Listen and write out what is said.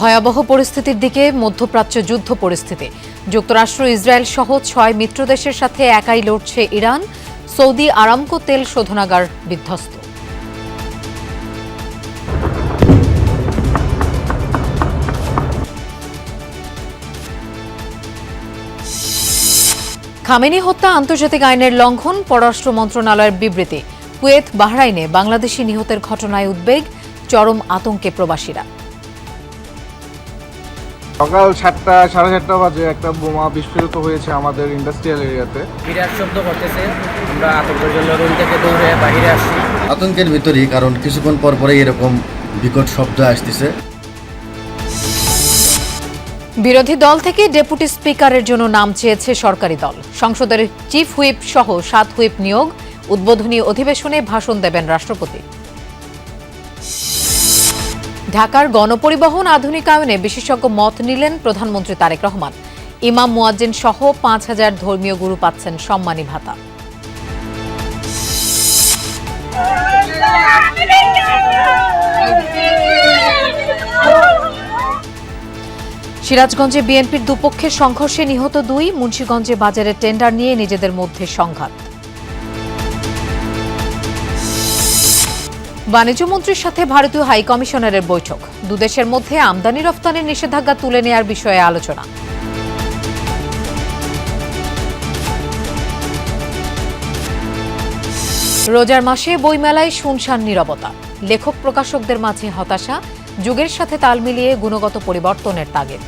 ভয়াবহ পরিস্থিতির দিকে মধ্যপ্রাচ্য যুদ্ধ পরিস্থিতি। যুক্তরাষ্ট্র, ইসরায়েল সহ ৬ মিত্র দেশের সাথে একাই লড়ছে ইরান। সৌদি আরামকো তেল শোধনাগার বিধ্বস্ত। খামেনি হত্যা আন্তর্জাতিক আইনের লঙ্ঘন, পররাষ্ট্র মন্ত্রণালয়ের বিবৃতি। কুয়েত, বাহরাইনে বাংলাদেশি নিহতের ঘটনায় উদ্বেগ, চরম আতঙ্কে প্রবাসীরা। সকাল ৭টা সাড়ে ৭টা বাজে একটা বোমা বিস্ফোরিত হয়েছে আমাদের ইন্ডাস্ট্রিয়াল এরিয়াতে। বিরাট শব্দ করতেছে, আমরা আতঙ্কের জন্য রুম থেকে দৌড়ে বাইরে আসছি। আতঙ্কের ভিতরেই, কারণ কিছুক্ষণ পর পরে এরকম বিকট শব্দ আসতেছে। বিরোধী দল থেকে ডেপুটি স্পিকারের জন্য নাম চেয়েছে সরকারি দল। সংসদের চিফ হুইপ সহ ৭ হুইপ নিয়োগ। উদ্বোধনী অধিবেশনে ভাষণ দেবেন রাষ্ট্রপতি। ঢাকার গণপরিবহন আধুনিকায়নে বিশেষজ্ঞ মত নিলেন প্রধানমন্ত্রী তারেক রহমান। ইমাম মুয়াজ্জিন সহ ৫,০০০ ধর্মীয় গুরু পাচ্ছেন সম্মানী ভাতা। সিরাজগঞ্জে বিএনপির দুপক্ষের সংঘর্ষে নিহত ২। মুন্সিগঞ্জে বাজারের টেন্ডার নিয়ে নিজেদের মধ্যে সংঘাত। বাণিজ্যমন্ত্রীর সাথে ভারতীয় হাই কমিশনারের বৈঠক। দুদেশের মধ্যে আমদানি রফতানির নিষেধাজ্ঞা তুলে নেয়ার বিষয়ে আলোচনা। রোজার মাসে বইমেলায় শুনশান নীরবতা। লেখক প্রকাশকদের মাঝে হতাশা, যুগের সাথে তাল মিলিয়ে গুণগত পরিবর্তনের তাগিদ।